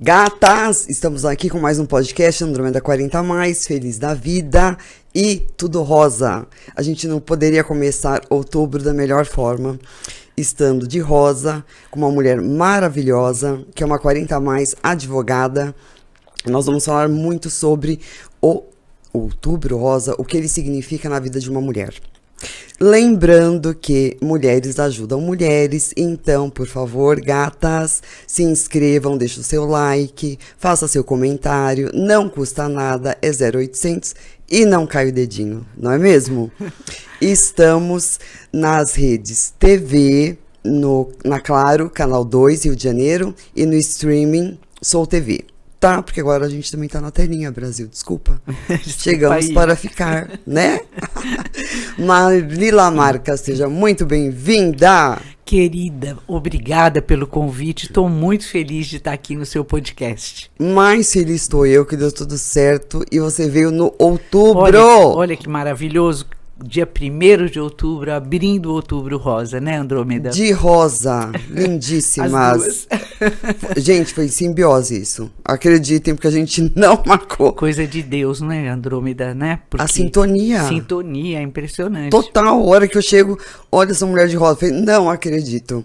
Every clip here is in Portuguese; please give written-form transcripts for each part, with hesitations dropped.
Gatas, estamos aqui com mais um podcast Andrômeda 40+, feliz da vida e tudo rosa. A gente não poderia começar outubro da melhor forma, estando de rosa, com uma mulher maravilhosa, que é uma 40+, advogada. Nós vamos falar muito sobre o outubro rosa, o que ele significa na vida de uma mulher. Lembrando que mulheres ajudam mulheres, então, por favor, gatas, se inscrevam, deixe o seu like, faça seu comentário, não custa nada, é 0800 e não cai o dedinho, não é mesmo? Estamos nas redes TV, na Claro, Canal 2, Rio de Janeiro, e no streaming Soul TV. Tá, porque agora a gente também tá na telinha, Brasil, desculpa. Chegamos para ficar, né? Marli Lamarca, seja muito bem-vinda. Querida, obrigada pelo convite, estou muito feliz de estar aqui no seu podcast. Mais feliz estou eu, que deu tudo certo, e você veio no outubro. Olha que maravilhoso. Dia 1º de outubro, abrindo o outubro rosa, né, Andrômeda? De rosa, lindíssimas. As duas. Gente, foi simbiose isso. Acreditem, porque a gente não marcou. Coisa de Deus, né, Andrômeda, né? Porque a sintonia. Sintonia, é impressionante. Total, a hora que eu chego, olha essa mulher de rosa. Eu falei, não acredito.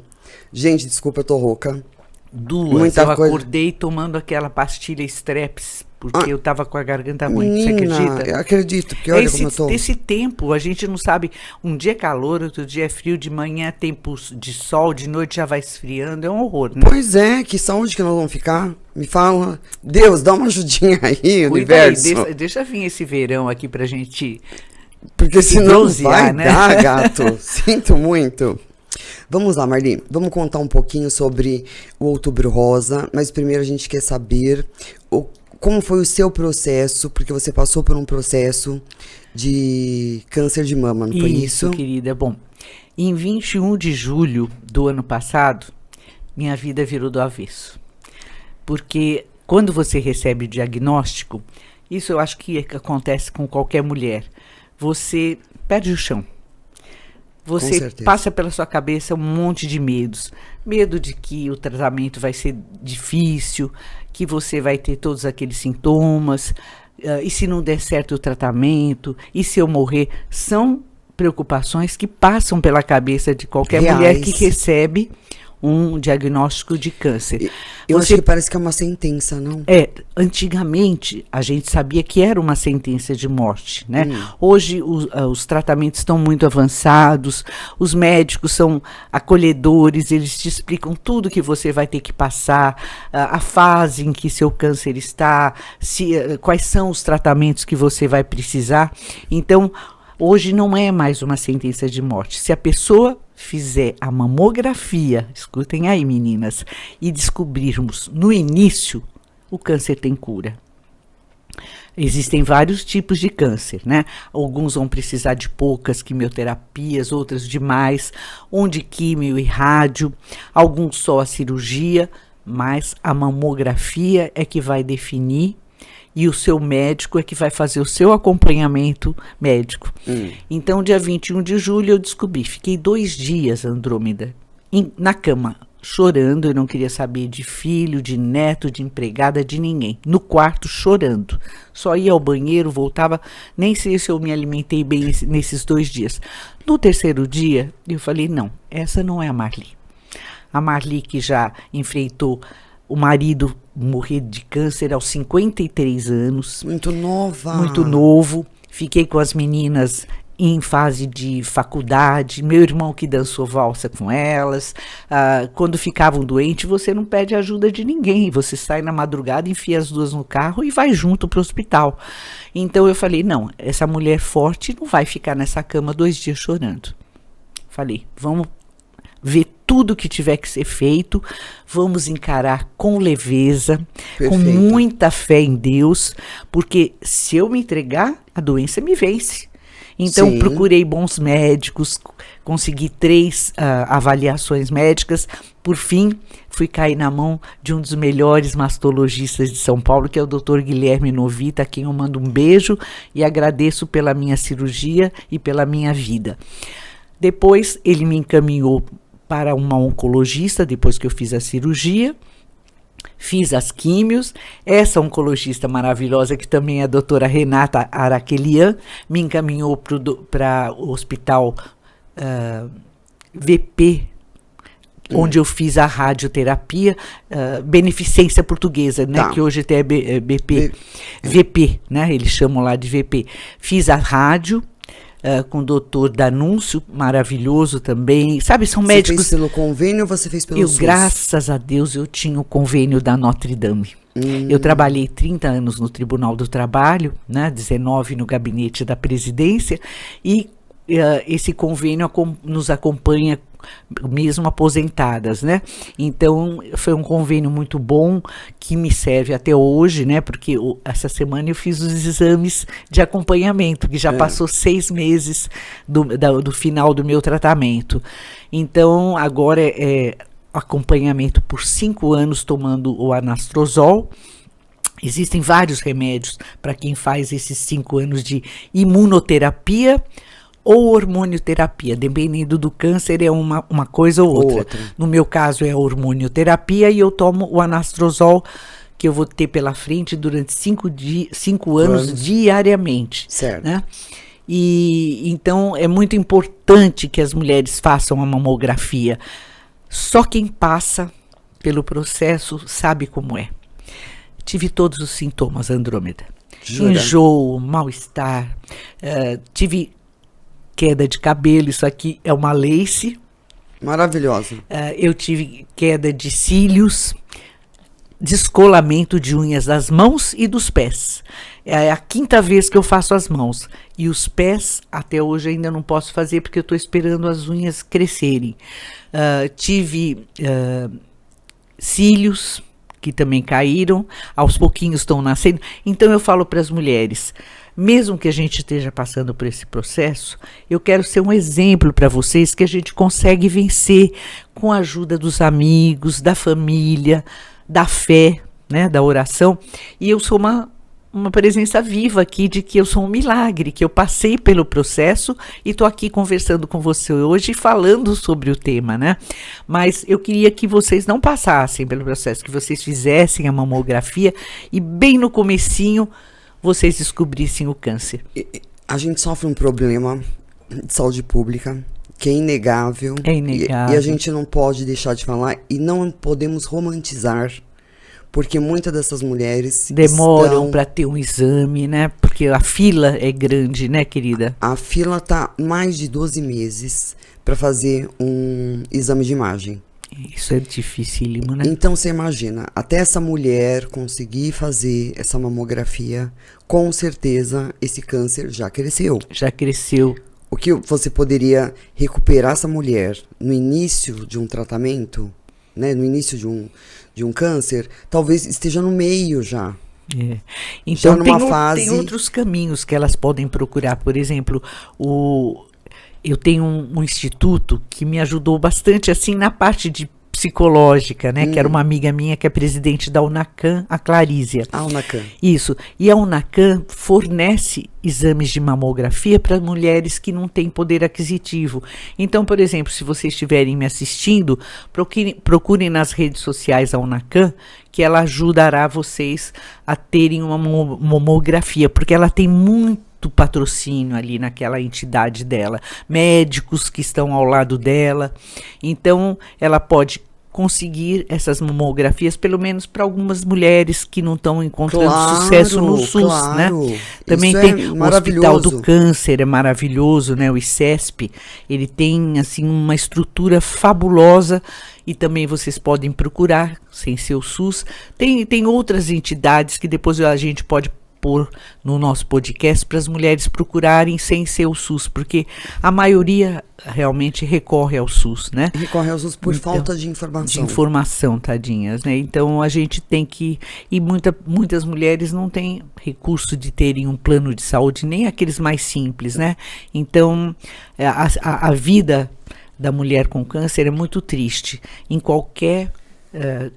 Gente, desculpa, eu tô rouca. Muita eu coisa. Acordei tomando aquela pastilha Streps, porque eu tava com a garganta ruim, você acredita? Eu acredito, porque olha como eu tô. Esse tempo, a gente não sabe, um dia é calor, outro dia é frio, de manhã é tempo de sol, de noite já vai esfriando, é um horror, né? Pois é, que saúde que nós vamos ficar, me fala. Deus, dá uma ajudinha aí, universo. Aí, deixa vir esse verão aqui pra gente... Porque senão bronzear, vai dar, gato, sinto muito. Vamos lá, Marli, vamos contar um pouquinho sobre o Outubro Rosa, mas primeiro a gente quer saber como foi o seu processo, porque você passou por um processo de câncer de mama, não foi isso? Isso, querida. Bom, em 21 de julho do ano passado, minha vida virou do avesso. Porque quando você recebe o diagnóstico, isso eu acho que acontece com qualquer mulher, você perde o chão. Você passa pela sua cabeça um monte de medos. Medo de que o tratamento vai ser difícil, que você vai ter todos aqueles sintomas, e se não der certo o tratamento, e se eu morrer. São preocupações que passam pela cabeça de qualquer mulher que recebe um diagnóstico de câncer. Eu acho que parece que é uma sentença, não? Antigamente a gente sabia que era uma sentença de morte, né? Hoje os tratamentos estão muito avançados, os médicos são acolhedores, eles te explicam tudo que você vai ter que passar, a fase em que seu câncer está, quais são os tratamentos que você vai precisar. Então, hoje não é mais uma sentença de morte. Se a pessoa fizer a mamografia, escutem aí, meninas, e descobrirmos no início, o câncer tem cura. Existem vários tipos de câncer, né? Alguns vão precisar de poucas quimioterapias, outras de mais, um de químio e rádio, alguns só a cirurgia, mas a mamografia é que vai definir e o seu médico é que vai fazer o seu acompanhamento médico. Então, dia 21 de julho eu descobri, fiquei 2 dias, Andrômeda, na cama, chorando, eu não queria saber de filho, de neto, de empregada, de ninguém. No quarto, chorando. Só ia ao banheiro, voltava, nem sei se eu me alimentei bem nesses 2 dias. No 3º dia, eu falei, não, essa não é a Marli. A Marli que já enfrentou o marido morrer de câncer aos 53 anos. Muito nova. Muito novo. Fiquei com as meninas em fase de faculdade. Meu irmão que dançou valsa com elas. Quando ficavam doentes, você não pede ajuda de ninguém. Você sai na madrugada, enfia as duas no carro e vai junto para o hospital. Então eu falei, não, essa mulher forte não vai ficar nessa cama 2 dias chorando. Falei, vamos ver tudo que tiver que ser feito, vamos encarar com leveza, com muita fé em Deus, porque se eu me entregar, a doença me vence. Então, procurei bons médicos, consegui 3 avaliações médicas, por fim, fui cair na mão de um dos melhores mastologistas de São Paulo, que é o Dr. Guilherme Novita, a quem eu mando um beijo e agradeço pela minha cirurgia e pela minha vida. Depois ele me encaminhou para uma oncologista, depois que eu fiz a cirurgia. Fiz as químios. Essa oncologista maravilhosa, que também é a doutora Renata Araquelian, me encaminhou para o hospital VP, onde eu fiz a radioterapia, Beneficência Portuguesa, né, que hoje até é VP, né, eles chamam lá de VP. Fiz a rádio, com o doutor Danúncio, maravilhoso também. Sabe, são médicos... Você fez pelo convênio ou você fez pelo SUS? Graças a Deus, eu tinha o convênio da Notre Dame. Eu trabalhei 30 anos no Tribunal do Trabalho, né, 19 no gabinete da presidência, e esse convênio nos acompanha mesmo aposentadas, né? Então, foi um convênio muito bom, que me serve até hoje, né? Porque essa semana eu fiz os exames de acompanhamento, que já passou 6 meses do final do meu tratamento. Então, agora é acompanhamento por 5 anos tomando o anastrozol. Existem vários remédios para quem faz esses 5 anos de imunoterapia ou hormonioterapia, dependendo do câncer, é uma coisa ou outra. No meu caso é a hormonioterapia e eu tomo o anastrozol, que eu vou ter pela frente durante 5 anos diariamente. Certo. Né? E então é muito importante que as mulheres façam a mamografia. Só quem passa pelo processo sabe como é. Tive todos os sintomas, Andrômeda. Jura? Enjoo, mal-estar, tive queda de cabelo, isso aqui é uma lace. Maravilhosa. Eu tive queda de cílios, descolamento de unhas das mãos e dos pés. É a 5ª vez que eu faço as mãos. E os pés, até hoje, ainda não posso fazer, porque eu estou esperando as unhas crescerem. Tive cílios, que também caíram, aos pouquinhos estão nascendo. Então, eu falo para as mulheres, mesmo que a gente esteja passando por esse processo, eu quero ser um exemplo para vocês que a gente consegue vencer com a ajuda dos amigos, da família, da fé, né, da oração. E eu sou uma presença viva aqui de que eu sou um milagre, que eu passei pelo processo e estou aqui conversando com você hoje, falando sobre o tema, né? Mas eu queria que vocês não passassem pelo processo, que vocês fizessem a mamografia e bem no comecinho vocês descobrissem o câncer. A gente sofre um problema de saúde pública que é inegável. É inegável. E a gente não pode deixar de falar e não podemos romantizar, porque muitas dessas mulheres demoram para ter um exame, né? Porque a fila é grande, né, querida? A fila tá mais de 12 meses para fazer um exame de imagem. Isso é dificílimo, né? Então, você imagina, até essa mulher conseguir fazer essa mamografia, com certeza esse câncer já cresceu. Já cresceu. O que você poderia recuperar essa mulher no início de um tratamento, né, no início de um câncer, talvez esteja no meio já. É. Então, tem outros caminhos que elas podem procurar. Por exemplo, eu tenho um instituto que me ajudou bastante assim na parte de psicológica, né? Que era uma amiga minha que é presidente da UNACAM, a Clarísia. A UNACAM. Isso. E a UNACAM fornece exames de mamografia para mulheres que não têm poder aquisitivo. Então, por exemplo, se vocês estiverem me assistindo, procurem nas redes sociais a UNACAM, que ela ajudará vocês a terem uma mamografia, porque ela tem muito patrocínio ali naquela entidade dela, médicos que estão ao lado dela. Então, ela pode conseguir essas mamografias, pelo menos para algumas mulheres que não estão encontrando sucesso no SUS, né? Também isso tem o Hospital do Câncer, é maravilhoso, né? O ICESP, ele tem assim uma estrutura fabulosa e também vocês podem procurar, sem ser o SUS. Tem outras entidades que depois a gente pode pôr no nosso podcast para as mulheres procurarem sem ser o SUS, porque a maioria realmente recorre ao SUS, né? Recorre ao SUS por falta de informação. De informação, tadinhas, né? Então a gente tem que... E muitas mulheres não têm recurso de terem um plano de saúde, nem aqueles mais simples, né? Então a vida da mulher com câncer é muito triste em qualquer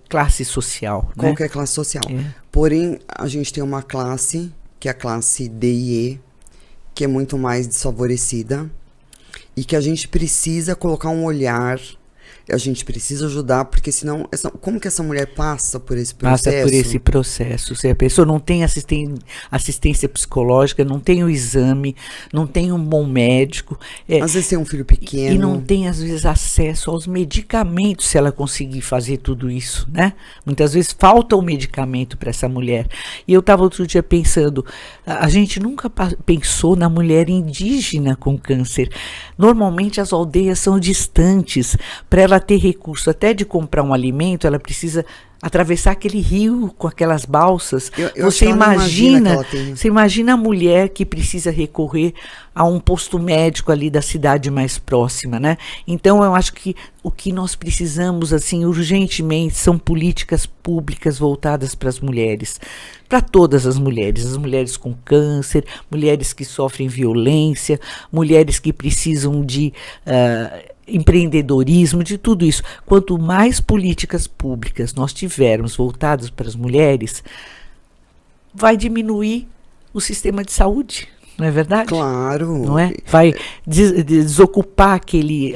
classe social. Qualquer né? classe social. É. Porém, a gente tem uma classe, que é a classe D e E, que é muito mais desfavorecida e que a gente precisa colocar um olhar, a gente precisa ajudar, porque senão, como que essa mulher passa por esse processo? Passa por esse processo. Se a pessoa não tem assistência psicológica, não tem o exame, não tem um bom médico. Às vezes tem um filho pequeno. E não tem, às vezes, acesso aos medicamentos, se ela conseguir fazer tudo isso, né? Muitas vezes falta o medicamento para essa mulher. E eu estava outro dia pensando, a gente nunca pensou na mulher indígena com câncer. Normalmente as aldeias são distantes. Para ela ter recurso até de comprar um alimento, ela precisa atravessar aquele rio com aquelas balsas. Você imagina a mulher que precisa recorrer a um posto médico ali da cidade mais próxima, né? Então eu acho que o que nós precisamos assim urgentemente são políticas públicas voltadas para as mulheres, para todas as mulheres com câncer, mulheres que sofrem violência, mulheres que precisam de empreendedorismo, de tudo isso. Quanto mais políticas públicas nós tivermos voltadas para as mulheres, vai diminuir o sistema de saúde, não é verdade? Claro. Não é? Vai desocupar aquele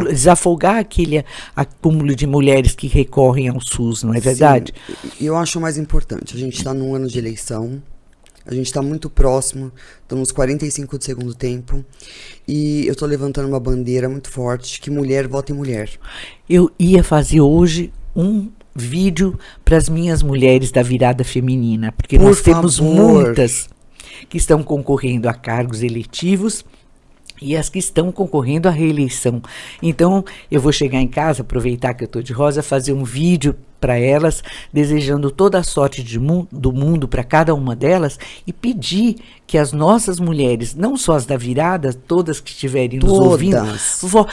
desafogar aquele acúmulo de mulheres que recorrem ao SUS, não é verdade? E eu acho o mais importante, a gente está num ano de eleição, a gente está muito próximo, estamos 45 do segundo tempo, e eu estou levantando uma bandeira muito forte, que mulher vota em mulher. Eu ia fazer hoje um vídeo para as minhas mulheres da virada feminina, porque nós temos muitas que estão concorrendo a cargos eletivos e as que estão concorrendo à reeleição. Então, eu vou chegar em casa, aproveitar que eu estou de rosa, fazer um vídeo para elas, desejando toda a sorte do mundo para cada uma delas e pedir que as nossas mulheres, não só as da virada, todas que estiverem nos ouvindo,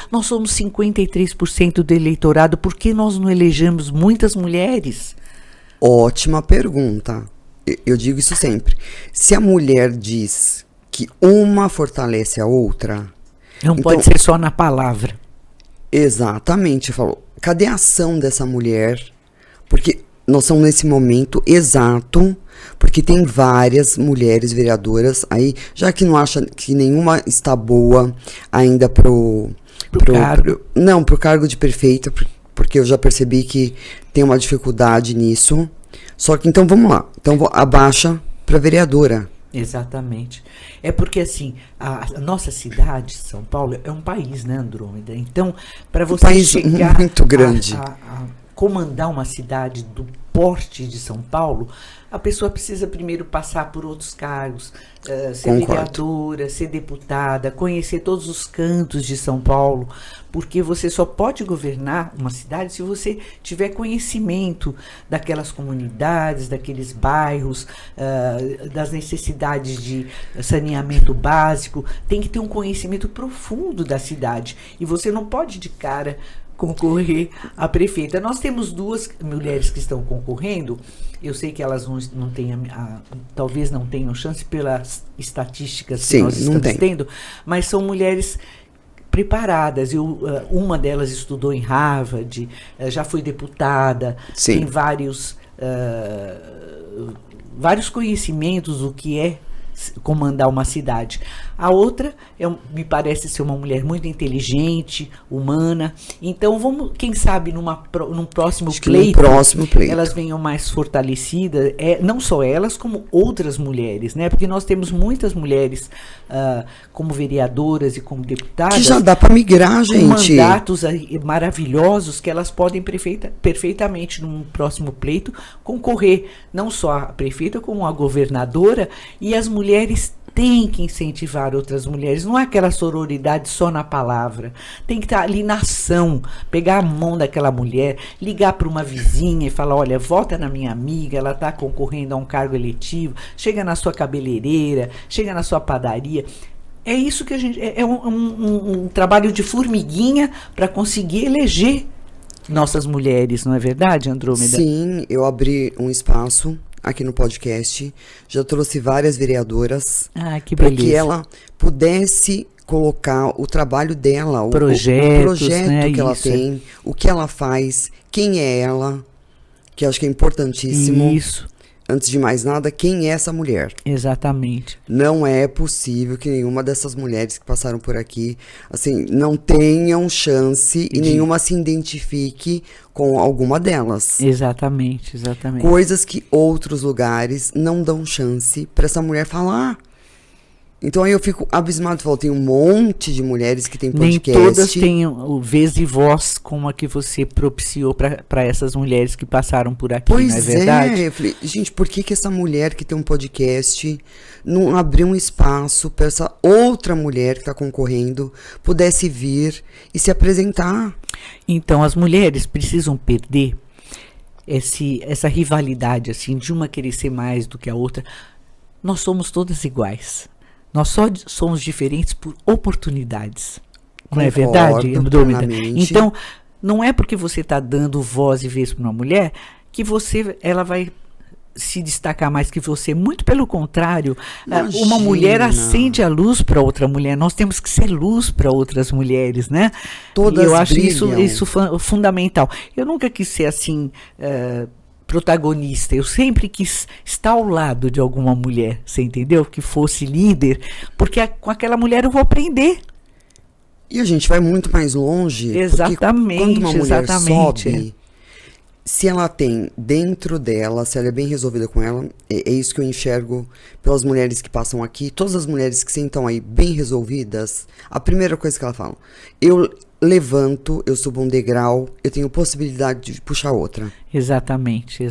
nós somos 53% do eleitorado, por que nós não elegemos muitas mulheres? Ótima pergunta. Eu digo isso sempre. Se a mulher diz que uma fortalece a outra... Não então, pode ser só na palavra. Exatamente. Eu falo, cadê a ação dessa mulher? Porque nós estamos nesse momento exato, porque tem várias mulheres vereadoras aí, já que não acha que nenhuma está boa ainda pro cargo de prefeita, porque eu já percebi que tem uma dificuldade nisso. Só que então vamos lá. Então abaixa para vereadora. Exatamente. É porque assim, a nossa cidade, São Paulo, é um país, né, Andrômeda? Então, para você chegar muito grande. A comandar uma cidade do porte de São Paulo, a pessoa precisa primeiro passar por outros cargos, ser vereadora, ser deputada, conhecer todos os cantos de São Paulo, porque você só pode governar uma cidade se você tiver conhecimento daquelas comunidades, daqueles bairros, das necessidades de saneamento básico. Tem que ter um conhecimento profundo da cidade e você não pode de cara concorrer a prefeita. Nós temos duas mulheres que estão concorrendo. Eu sei que elas não têm, talvez não tenham chance pelas estatísticas que nós estamos tendo, mas são mulheres preparadas. Uma delas estudou em Harvard, já foi deputada, tem vários conhecimentos do que é comandar uma cidade. A outra me parece ser uma mulher muito inteligente, humana. Então vamos, quem sabe num próximo pleito, elas venham mais fortalecidas, não só elas como outras mulheres, né? Porque nós temos muitas mulheres como vereadoras e como deputadas que já dá para migrar, gente, com mandatos maravilhosos que elas podem perfeitamente num próximo pleito concorrer não só a prefeita como a governadora. E as mulheres têm que incentivar outras mulheres, não é aquela sororidade só na palavra, tem que estar ali na ação, pegar a mão daquela mulher, ligar para uma vizinha e falar, olha, vota na minha amiga, ela está concorrendo a um cargo eletivo, chega na sua cabeleireira, chega na sua padaria. É isso que a gente, é um trabalho de formiguinha para conseguir eleger nossas mulheres, não é verdade, Andrômeda? Sim, eu abri um espaço aqui no podcast, já trouxe várias vereadoras que beleza, para que ela pudesse colocar o trabalho dela, o Projetos, projeto né? que ela Isso. tem, o que ela faz, quem é ela, que eu acho que é importantíssimo. Isso, Antes de mais nada, quem é essa mulher? exatamente. Não é possível que nenhuma dessas mulheres que passaram por aqui, assim, não tenham chance e nenhuma se identifique com alguma delas. Exatamente. Coisas que outros lugares não dão chance para essa mulher falar. Então aí eu fico abismado, falo, tem um monte de mulheres que tem Nem podcast. todas têm o vez e voz como a que você propiciou para essas mulheres que passaram por aqui, Pois não é verdade? eu falei, gente, por que essa mulher que tem um podcast não abriu um espaço para essa outra mulher que está concorrendo pudesse vir e se apresentar? Então, as mulheres precisam perder essa rivalidade, assim, de uma querer ser mais do que a outra. Nós somos todas iguais. Nós só somos diferentes por oportunidades. Não é verdade, Concordo Andrômeda? plenamente. Então, não é porque você está dando voz e vez para uma mulher que ela vai se destacar mais que você. Muito pelo contrário, Imagina. uma mulher acende a luz para outra mulher. Nós temos que ser luz para outras mulheres, né? Todas e eu acho brilham. isso fundamental. Eu nunca quis ser assim, protagonista. Eu sempre quis estar ao lado de alguma mulher, você entendeu? Que fosse líder, porque com aquela mulher eu vou aprender. E a gente vai muito mais longe. Exatamente, porque quando uma mulher exatamente. sobe, se ela tem dentro dela, se ela é bem resolvida com ela, é isso que eu enxergo pelas mulheres que passam aqui. Todas as mulheres que sentam aí bem resolvidas, a primeira coisa que ela fala, eu levanto, eu subo um degrau, eu tenho possibilidade de puxar outra. Exatamente.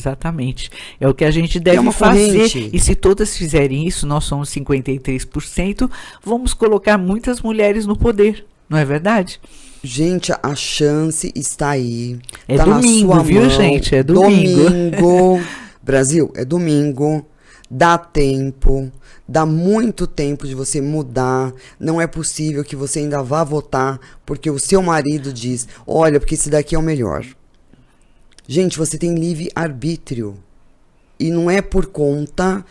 É o que a gente deve uma fazer. corrente. E se todas fizerem isso, nós somos 53%, vamos colocar muitas mulheres no poder, não é verdade? Gente, a chance está aí. É tá domingo, na sua viu, mão. gente? É domingo. Domingo. Brasil, é domingo. Dá tempo. Dá muito tempo de você mudar. Não é possível que você ainda vá votar porque o seu marido diz, olha, porque esse daqui é o melhor. Gente, você tem livre-arbítrio. E não é por conta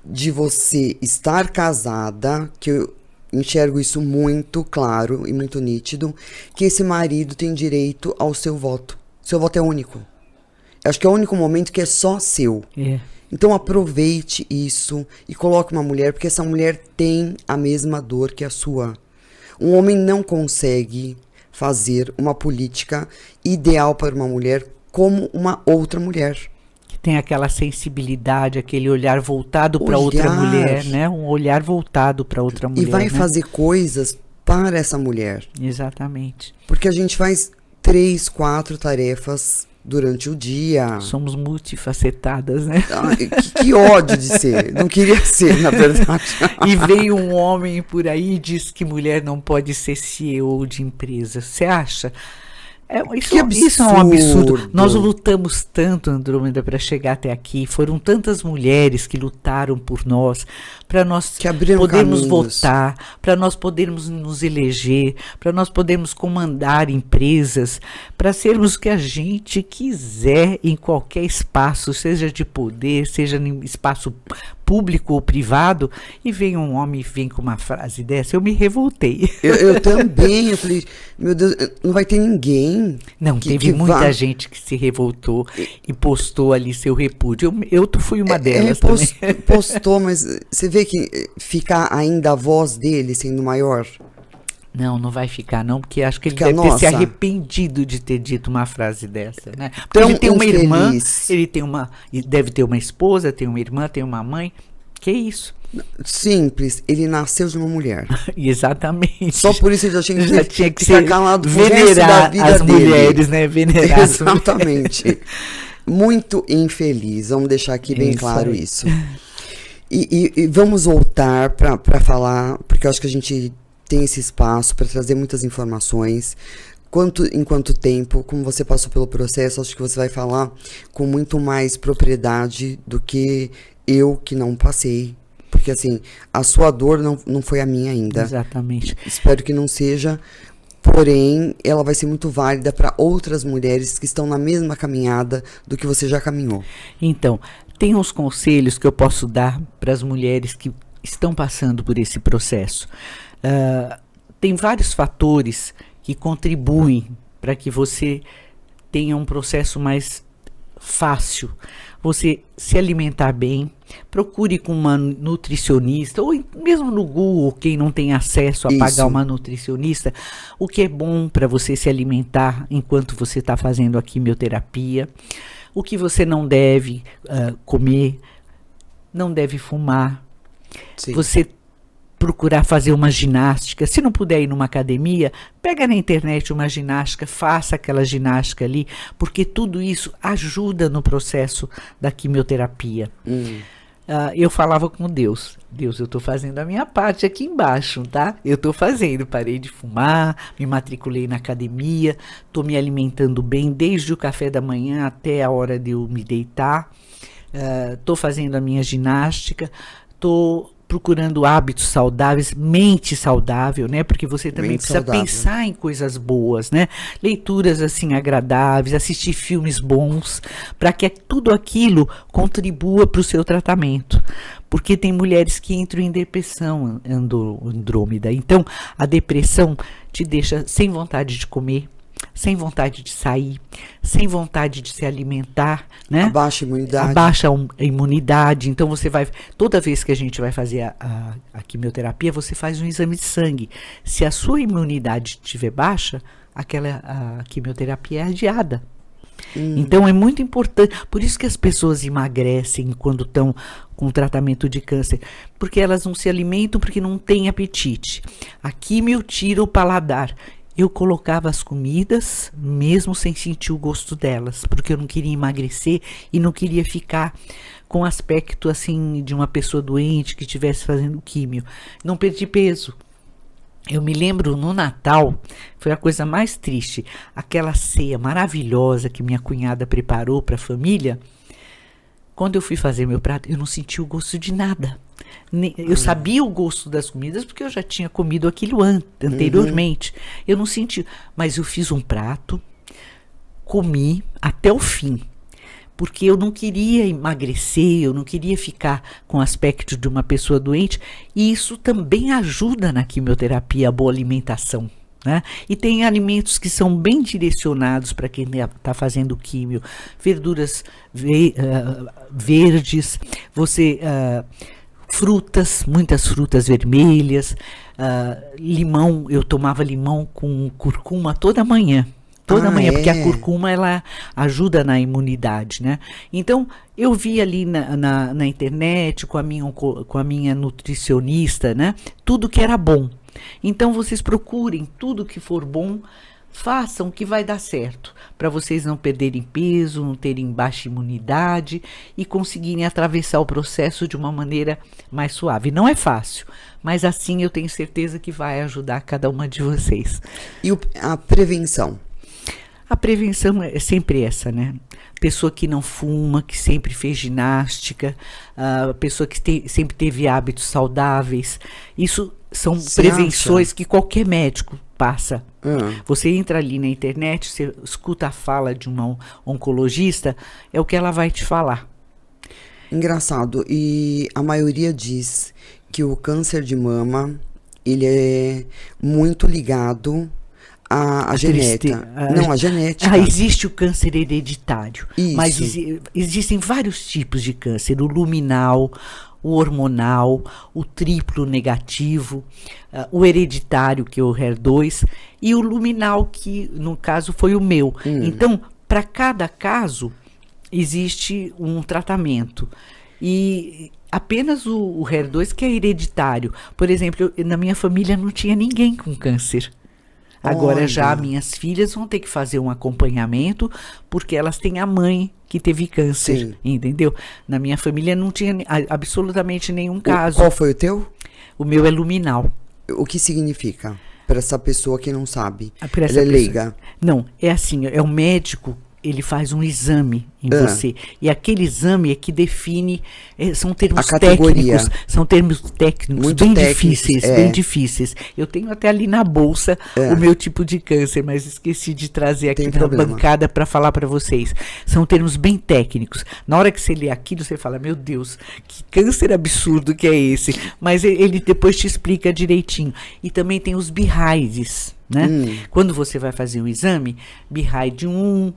de você estar casada, que eu enxergo isso muito claro e muito nítido, que esse marido tem direito ao seu voto. Seu voto é único. Eu acho que é o único momento que é só seu. É. Então aproveite isso e coloque uma mulher, porque essa mulher tem a mesma dor que a sua. Um homem não consegue fazer uma política ideal para uma mulher como uma outra mulher. Que tem aquela sensibilidade, aquele olhar voltado para outra mulher, né? Um olhar voltado para outra mulher. E vai né? fazer coisas para essa mulher. Exatamente. Porque a gente faz 3, 4 tarefas durante o dia. Somos multifacetadas, né? Que ódio de ser. Não queria ser, na verdade. E veio um homem por aí e diz que mulher não pode ser CEO de empresa. Você acha? Isso é um absurdo. Nós lutamos tanto, Andrômeda, para chegar até aqui. Foram tantas mulheres que lutaram por nós, para nós podermos votar, para nós podermos nos eleger, para nós podermos comandar empresas, para sermos o que a gente quiser em qualquer espaço, seja de poder, seja em espaço público ou privado. E vem um homem vem com uma frase dessa, eu me revoltei. Eu também, eu falei, meu Deus, não vai ter ninguém. Não, teve muita gente que se revoltou e postou ali seu repúdio. Eu fui uma delas também. Postou, mas você vê que fica ainda a voz dele sendo maior? Não vai ficar não, porque acho que ele deve ter se arrependido de ter dito uma frase dessa, né? Porque ele tem uma irmã, deve ter uma esposa, tem uma irmã, tem uma mãe. Que isso? Simples, ele nasceu de uma mulher. Exatamente. Só por isso ele já tinha que ser calado venerar as mulheres, né? Venerar. Exatamente. Muito infeliz, vamos deixar aqui bem claro isso. E vamos voltar para falar, porque eu acho que a gente tem esse espaço para trazer muitas informações. Em quanto tempo, como você passou pelo processo, acho que você vai falar com muito mais propriedade do que eu, que não passei. Porque, assim, a sua dor não foi a minha ainda. Exatamente. Espero que não seja, porém, ela vai ser muito válida para outras mulheres que estão na mesma caminhada do que você já caminhou. Então, tem uns conselhos que eu posso dar para as mulheres que estão passando por esse processo. tem vários fatores que contribuem para que você tenha um processo mais fácil. Você se alimentar bem, procure com uma nutricionista, ou mesmo no Google, quem não tem acesso a pagar uma nutricionista, o que é bom para você se alimentar enquanto você está fazendo a quimioterapia, o que você não deve comer, não deve fumar, você procurar fazer uma ginástica. Se não puder ir numa academia, pega na internet uma ginástica, faça aquela ginástica ali, porque tudo isso ajuda no processo da quimioterapia. Eu falava com Deus, eu estou fazendo a minha parte aqui embaixo, tá? Eu estou fazendo, parei de fumar, me matriculei na academia, estou me alimentando bem desde o café da manhã até a hora de eu me deitar, estou fazendo a minha ginástica, estou procurando hábitos saudáveis, mente saudável, né? Porque você também precisa pensar em coisas boas, né? Leituras assim agradáveis, assistir filmes bons, para que tudo aquilo contribua para o seu tratamento. Porque tem mulheres que entram em depressão, Andrômeda. Então, a depressão te deixa sem vontade de comer, sem vontade de sair, sem vontade de se alimentar, né? Abaixa a imunidade. Abaixa a imunidade. Então você vai, toda vez que a gente vai fazer a quimioterapia, você faz um exame de sangue. Se a sua imunidade estiver baixa, a quimioterapia é adiada. Então é muito importante, por isso que as pessoas emagrecem quando estão com tratamento de câncer, porque elas não se alimentam, porque não têm apetite. A quimio tira o paladar. Eu colocava as comidas, mesmo sem sentir o gosto delas, porque eu não queria emagrecer e não queria ficar com aspecto assim de uma pessoa doente que estivesse fazendo químio. Não perdi peso. Eu me lembro no Natal, foi a coisa mais triste, aquela ceia maravilhosa que minha cunhada preparou para a família. Quando eu fui fazer meu prato, eu não senti o gosto de nada. Eu sabia o gosto das comidas porque eu já tinha comido aquilo anteriormente. Eu não senti, mas eu fiz um prato, comi até o fim, porque eu não queria emagrecer, eu não queria ficar com o aspecto de uma pessoa doente, e isso também ajuda na quimioterapia, a boa alimentação. Né? E tem alimentos que são bem direcionados para quem está fazendo químio, verduras verdes, frutas, muitas frutas vermelhas, limão, eu tomava limão com curcuma toda manhã. Porque a curcuma ela ajuda na imunidade, né? Então, eu vi ali na internet com a minha nutricionista, né? Tudo que era bom. Então, vocês procurem tudo que for bom, façam que vai dar certo, para vocês não perderem peso, não terem baixa imunidade e conseguirem atravessar o processo de uma maneira mais suave. Não é fácil, mas assim eu tenho certeza que vai ajudar cada uma de vocês. E a prevenção? A prevenção é sempre essa, né? Pessoa que não fuma, que sempre fez ginástica, pessoa que sempre teve hábitos saudáveis. Isso são prevenções que qualquer médico passa. Você entra ali na internet, você escuta a fala de uma oncologista, é o que ela vai te falar. Engraçado. E a maioria diz que o câncer de mama, ele é muito ligado a genética. Não, a genética. Existe o câncer hereditário. Isso. Mas existem vários tipos de câncer. O luminal, o hormonal, o triplo negativo, o hereditário, que é o HER2, e o luminal, que no caso foi o meu. Então, para cada caso, existe um tratamento. E apenas o HER2 que é hereditário. Por exemplo, na minha família não tinha ninguém com câncer. Agora já minhas filhas vão ter que fazer um acompanhamento, porque elas têm a mãe que teve câncer, entendeu? Na minha família não tinha absolutamente nenhum caso. Qual foi o teu? O meu é luminal. O que significa? Para essa pessoa que não sabe. Ela é leiga. Não, é assim, é um médico, ele faz um exame em você. E aquele exame é que define, são termos técnicos, Muito bem técnicos, difíceis, bem difíceis. Eu tenho até ali na bolsa o meu tipo de câncer, mas esqueci de trazer aqui na bancada para falar para vocês. São termos bem técnicos. Na hora que você lê aquilo, você fala, meu Deus, que câncer absurdo que é esse. Mas ele depois te explica direitinho. E também tem os BIRAIDs, né? Quando você vai fazer o exame, BIRAID 1,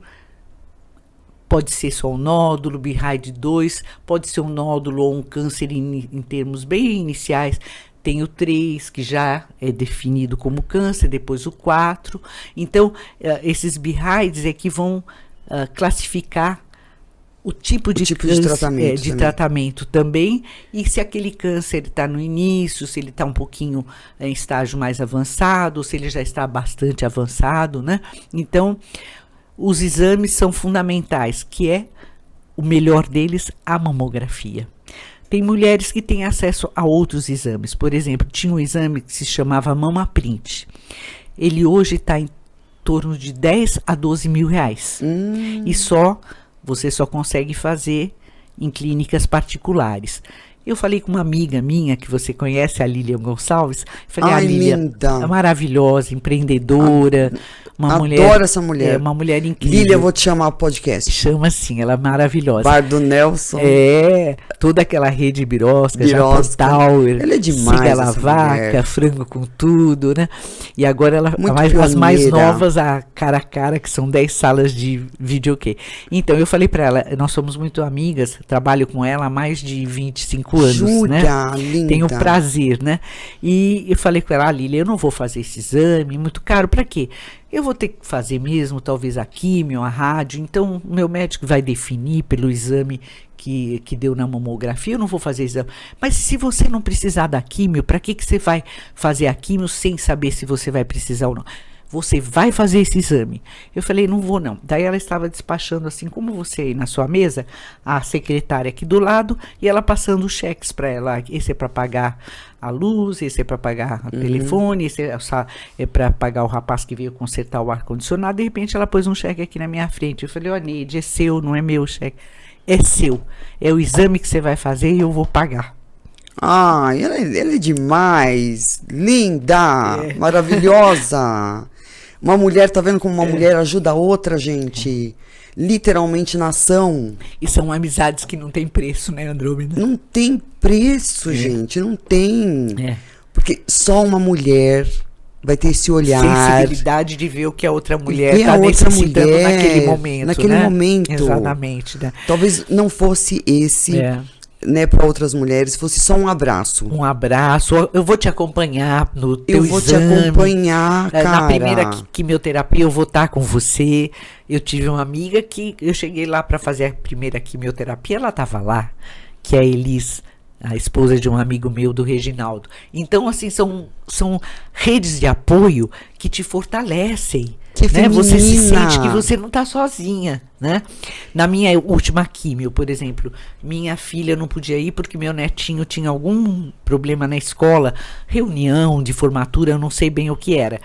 pode ser só um nódulo, BIRAID 2, pode ser um nódulo ou um câncer em termos bem iniciais. Tem o 3, que já é definido como câncer, depois o 4. Então, esses BIRAIDs é que vão classificar o tipo de tratamento também, e se aquele câncer está no início, se ele está um pouquinho em estágio mais avançado, se ele já está bastante avançado, né? Então, os exames são fundamentais, que é o melhor deles, a mamografia. Tem mulheres que têm acesso a outros exames. Por exemplo, tinha um exame que se chamava MamaPrint. Ele hoje está em torno de 10 a 12 mil reais. E você só consegue fazer em clínicas particulares. Eu falei com uma amiga minha, que você conhece, a Lilian Gonçalves. Falei, a Lilian é maravilhosa, empreendedora. Adoro essa mulher. É uma mulher incrível. Lilian, eu vou te chamar pro podcast. Chama sim, ela é maravilhosa. Bar do Nelson. Toda aquela rede Birosca, Tower. Ela é demais. Siga a Vaca, Frango com Tudo, né? E agora as mais novas, a Cara a Cara, que são 10 salas de videokê. Então, eu falei pra ela, nós somos muito amigas, trabalho com ela há mais de 25 anos, né? Linda. Tenho prazer, né? E eu falei com ela, Lilian, eu não vou fazer esse exame, muito caro, pra quê? Eu vou ter que fazer mesmo, talvez a químio, a rádio, então o meu médico vai definir pelo exame que deu na mamografia, eu não vou fazer exame. Mas se você não precisar da químio, para que você vai fazer a químio sem saber se você vai precisar ou não? Você vai fazer esse exame. Eu falei, não vou não. Daí ela estava despachando assim, como você aí na sua mesa, a secretária aqui do lado, e ela passando os cheques para ela. Esse é para pagar a luz, esse é para pagar o telefone, esse é para pagar o rapaz que veio consertar o ar-condicionado. De repente ela pôs um cheque aqui na minha frente. Eu falei, ó, Neide, é seu, não é meu cheque. É seu. É o exame que você vai fazer e eu vou pagar. Ai, ela é demais. Linda, maravilhosa. Uma mulher, tá vendo como uma mulher ajuda a outra, gente? Literalmente na ação. E são amizades que não tem preço, né, Andrômeda? Não tem preço, gente, não tem. Porque só uma mulher vai ter esse olhar. Sensibilidade de ver o que a outra mulher está necessitando naquele momento. Naquele momento. Exatamente. Né? Talvez não fosse esse... né, para outras mulheres, fosse só um abraço. Um abraço. Eu vou te acompanhar no teu exame. Eu vou te acompanhar, cara. Na primeira quimioterapia eu vou estar com você. Eu tive uma amiga que eu cheguei lá para fazer a primeira quimioterapia, ela estava lá, que é a Elis, a esposa de um amigo meu, do Reginaldo. Então, assim, são redes de apoio que te fortalecem. Né? Você se sente que você não está sozinha, né? Na minha última químio, por exemplo, minha filha não podia ir porque meu netinho tinha algum problema na escola, reunião de formatura, eu não sei bem o que era.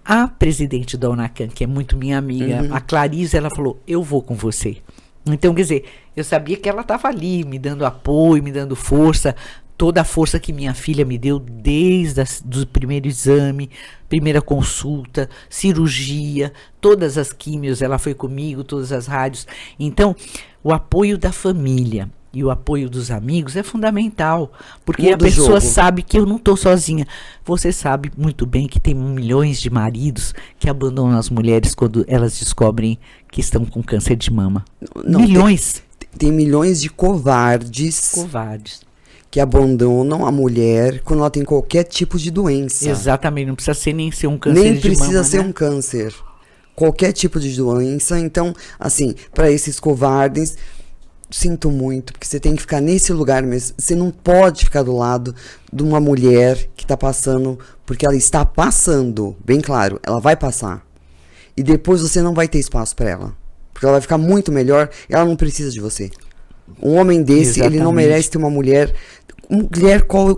A presidente da UNACAM, que é muito minha amiga, a Clarice, ela falou, eu vou com você. Então, quer dizer, eu sabia que ela estava ali, me dando apoio, me dando força, toda a força que minha filha me deu desde o primeiro exame, primeira consulta, cirurgia, todas as químios, ela foi comigo, todas as rádios. Então, o apoio da família e o apoio dos amigos é fundamental, porque a pessoa sabe que eu não estou sozinha. Você sabe muito bem que tem milhões de maridos que abandonam as mulheres quando elas descobrem que estão com câncer de mama. Não, milhões. Tem milhões de covardes. Que abandonam a mulher quando ela tem qualquer tipo de doença. Exatamente, não precisa nem ser um câncer de mama. Nem precisa ser um câncer. Qualquer tipo de doença. Então, assim, para esses covardes, sinto muito, porque você tem que ficar nesse lugar mesmo. Você não pode ficar do lado de uma mulher que está passando, porque ela está passando, bem claro, ela vai passar. E depois você não vai ter espaço para ela. Porque ela vai ficar muito melhor e ela não precisa de você. Um homem desse, ele não merece ter uma mulher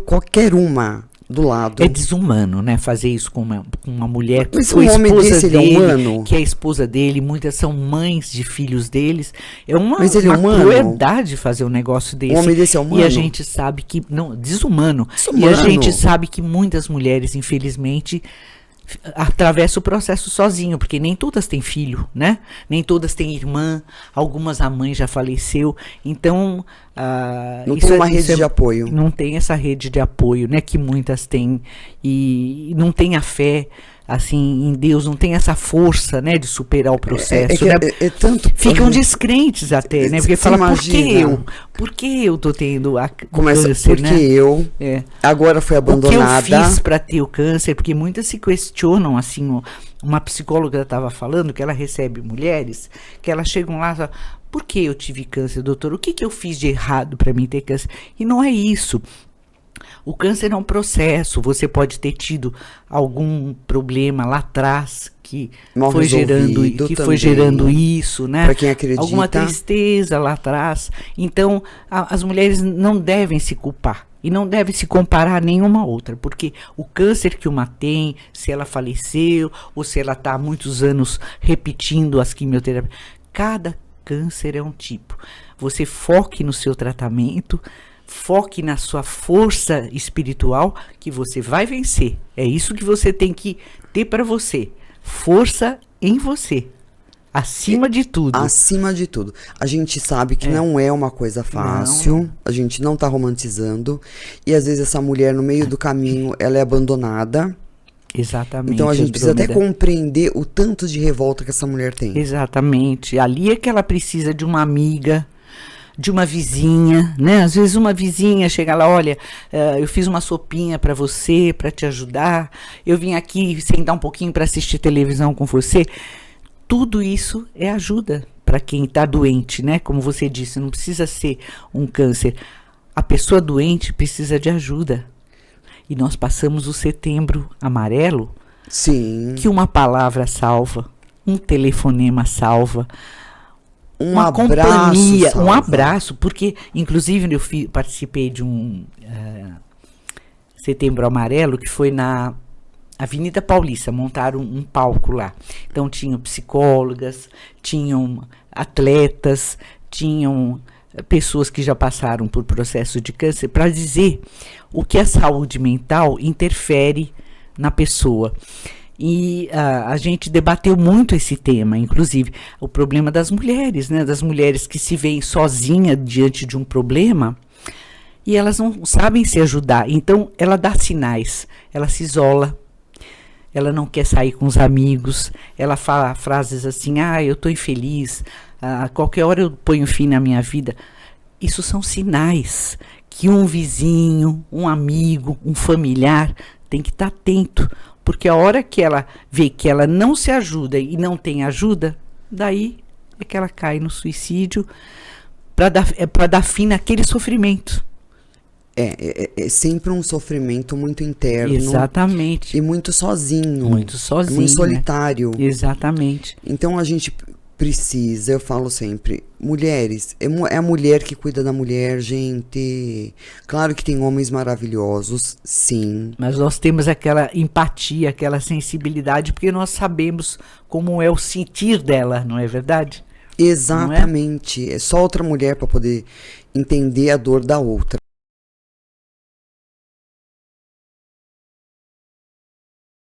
qualquer uma, do lado. É desumano, né? Fazer isso com uma mulher que Mas foi um homem esposa desse, ele é dele, humano? que é a esposa dele, muitas são mães de filhos deles. É uma, Mas ele é uma humano? crueldade fazer um negócio desse. Um homem desse é humano? E a gente sabe que... Não, desumano. Desumano. E a gente sabe que muitas mulheres, infelizmente, atravessa o processo sozinho, porque nem todas têm filho, né? Nem todas têm irmã, algumas a mãe já faleceu, então não tem uma rede de apoio. Não tem essa rede de apoio, né? Que muitas têm e não tem a fé assim em Deus, não tem essa força, né? De superar o processo. Né? Tanto ficam descrentes até, né? Porque fala, por que eu? Por que eu tô tendo câncer, porque né? eu agora fui abandonada. O que eu fiz para ter o câncer? Porque muitas se questionam, assim, uma psicóloga estava falando que ela recebe mulheres que elas chegam lá e falam, por que eu tive câncer, doutor? O que eu fiz de errado para mim ter câncer? E não é isso. O câncer é um processo, você pode ter tido algum problema lá atrás que foi gerando isso, né? Para quem acredita. Alguma tristeza lá atrás. Então, as mulheres não devem se culpar e não devem se comparar a nenhuma outra, porque o câncer que uma tem, se ela faleceu ou se ela está há muitos anos repetindo as quimioterapias, cada câncer é um tipo. Você foque no seu tratamento, foque na sua força espiritual, que você vai vencer. É isso que você tem que ter para você. Força em você. Acima de tudo. Acima de tudo. A gente sabe que não é uma coisa fácil. Não. A gente não tá romantizando. E às vezes essa mulher, no meio do caminho, ela é abandonada. Exatamente. Então a gente precisa até compreender o tanto de revolta que essa mulher tem. Exatamente. Ali é que ela precisa de uma amiga, de uma vizinha, né? Às vezes uma vizinha chega lá, olha, eu fiz uma sopinha para você, para te ajudar, eu vim aqui sentar um pouquinho para assistir televisão com você. Tudo isso é ajuda para quem está doente, né? Como você disse, não precisa ser um câncer. A pessoa doente precisa de ajuda. E nós passamos o Setembro Amarelo, sim, que uma palavra salva, um telefonema salva, uma companhia, um abraço, porque inclusive eu participei de um Setembro Amarelo que foi na Avenida Paulista, montaram um palco lá. Então tinham psicólogas, tinham atletas, tinham pessoas que já passaram por processo de câncer para dizer o que a saúde mental interfere na pessoa. E a gente debateu muito esse tema, inclusive o problema das mulheres, né? Das mulheres que se veem sozinhas diante de um problema e elas não sabem se ajudar. Então ela dá sinais, ela se isola, ela não quer sair com os amigos, ela fala frases assim, eu estou infeliz, a qualquer hora eu ponho fim na minha vida. Isso são sinais que um vizinho, um amigo, um familiar tem que estar atento, porque a hora que ela vê que ela não se ajuda e não tem ajuda, daí é que ela cai no suicídio para dar fim naquele sofrimento. É sempre um sofrimento muito interno. Exatamente. E muito sozinho. Muito sozinho. Muito solitário. Né? Exatamente. Então a gente precisa, eu falo sempre, mulheres, é a mulher que cuida da mulher, gente. Claro que tem homens maravilhosos, sim. Mas nós temos aquela empatia, aquela sensibilidade, porque nós sabemos como é o sentir dela, não é verdade? Exatamente. É só outra mulher para poder entender a dor da outra.